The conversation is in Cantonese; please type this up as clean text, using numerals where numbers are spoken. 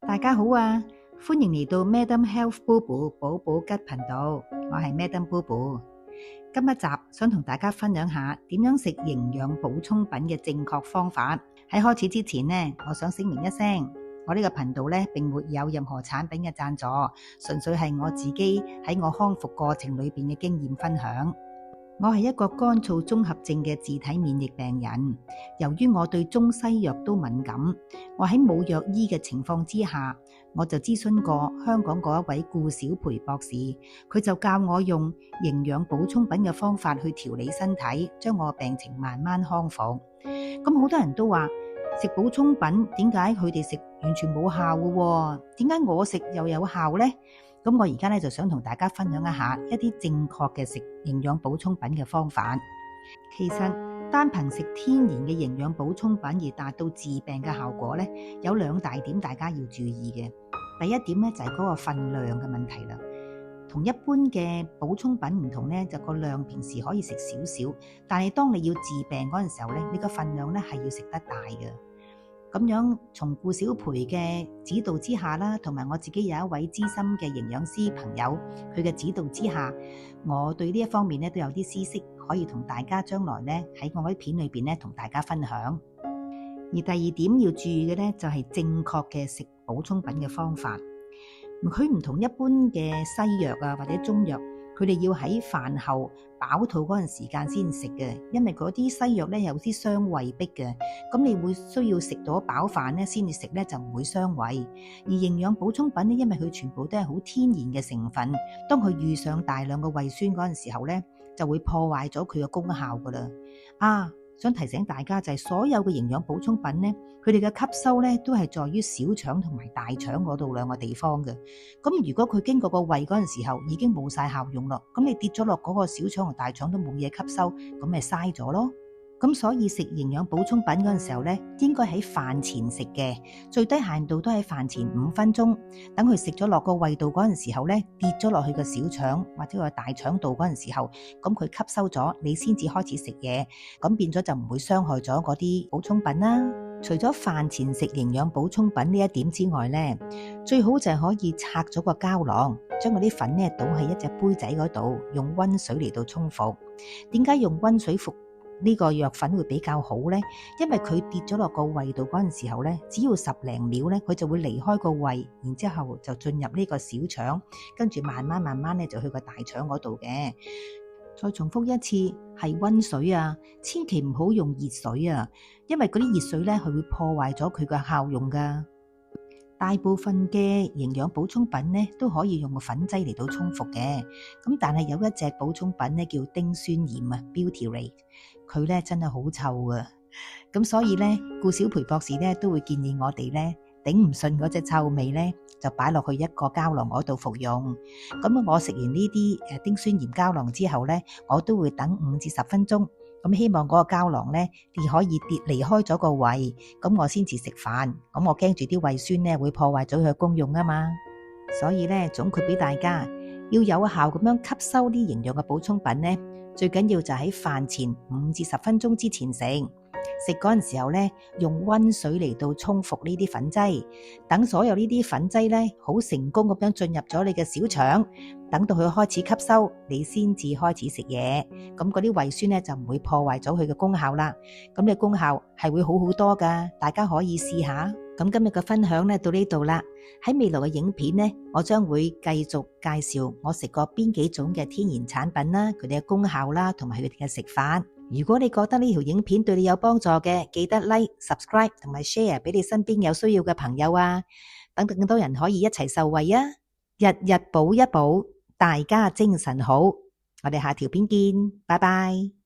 大家好啊，歡迎嚟到 Madam Health Boo 寶寶吉頻道，我係 Madam Boo。今一集想同大家分享下點樣食營養補充品嘅正確方法。喺開始之前呢，我想聲明一聲，我呢個頻道呢並沒有任何產品嘅贊助，純粹係我自己喺我康復過程裏邊嘅經驗分享。我係一個乾燥綜合症嘅自體免疫病人，由於我對中西藥都敏感，我喺冇藥醫嘅情況之下，我就諮詢過香港嗰一位顧小培博士，佢就教我用營養補充品嘅方法去調理身體，將我嘅病情慢慢康復。咁好多人都話食補充品點解佢哋食完全冇效嘅？點解我食又有效呢？咁我而家咧就想同大家分享一下一啲正確嘅食營養補充品嘅方法。其實單憑食天然嘅營養補充品而達到治病嘅效果咧，有兩大點大家要注意嘅。第一點咧就係嗰個分量嘅問題啦。同一般嘅補充品唔同咧，就個量平時可以食少少，但係當你要治病嗰陣時候咧，你個分量咧係要食得大嘅。咁樣從顧小培嘅指導之下啦，同埋我自己有一位資深嘅營養師朋友，佢嘅指導之下，我對呢一方面咧都有啲知識可以同大家將來咧喺我啲片裏邊咧同大家分享。而第二點要注意嘅咧就係正確嘅食補充品嘅方法。佢唔同一般嘅西藥啊或者中藥，佢哋要喺飯後飽肚嗰陣時間先食嘅，因為嗰啲西藥咧有啲傷胃壁嘅，咁你會需要食到飽飯咧先至食咧就唔會傷胃。而營養補充品咧，因為佢全部都係好天然嘅成分，當佢遇上大量嘅胃酸嗰陣時候咧，就會破壞咗佢嘅功效噶啦。想提醒大家就係所有嘅營養補充品咧，佢哋嘅吸收咧都係在於小腸同埋大腸嗰度兩個地方嘅。咁如果佢經過個胃嗰陣時候已經冇晒效用咯，咁你跌咗落嗰個小腸同大腸都冇嘢吸收，咁咪嘥咗咯。咁所以食營養補充品嗰陣時候咧，應該喺飯前食嘅，最低限度都喺飯前5分鐘，等佢食咗落個胃度嗰陣時候咧，跌咗落去個小腸或者個大腸度嗰陣時候，咁佢吸收咗，你先至開始食嘢，咁變咗就唔會傷害咗嗰啲補充品啦。除咗飯前食營養補充品呢一點之外咧，最好就係可以拆咗個膠囊，將嗰啲粉咧倒喺一隻杯仔嗰度，用溫水嚟到沖服。點解用溫水服呢個藥粉會比較好呢？因為佢跌咗落個胃度嗰陣時候咧，只要10零秒咧，佢就會離開個胃，然之後就進入呢個小腸，跟住慢慢咧就去個大腸嗰度嘅。再重複一次，係溫水啊，千祈唔好用熱水啊，因為嗰啲熱水咧，佢會破壞咗佢嘅效用噶。大部分嘅營養補充品咧都可以用個粉劑嚟到沖服嘅，咁但係有一隻補充品咧叫丁酸鹽啊 Butyrate， 佢咧真係好臭啊，咁所以咧顧小培博士咧都會建議我哋咧頂唔順嗰隻臭味咧，就擺落去一個膠囊嗰度服用。咁我食完呢啲丁酸鹽膠囊之後咧，我都會等5至10分鐘。咁希望嗰個膠囊咧，你可以離開咗個胃，咁我先至食飯。咁我驚住啲胃酸咧會破壞咗佢嘅功用啊嘛。所以咧總括俾大家，要有效咁樣吸收啲營養嘅補充品咧，最緊要就喺飯前5至10分鐘之前食。食嗰陣時候咧，用溫水嚟到沖服呢啲粉劑，等所有呢啲粉劑咧好成功咁樣進入咗你嘅小腸，等到佢開始吸收，你先至開始食嘢，咁嗰啲胃酸咧就唔會破壞咗佢嘅功效啦。咁你功效係會好好多噶，大家可以試下。咁今日嘅分享咧到呢度啦，喺未來嘅影片咧，我將會繼續介紹我食過邊幾種嘅天然產品啦，佢哋嘅功效啦，同埋佢哋嘅食法。如果你覺得呢條影片對你有幫助嘅，記得 like、subscribe 同埋 share 俾你身邊有需要嘅朋友啊，等更多人可以一齊受惠啊！日日補一補，大家精神好，我哋下條片見，拜拜。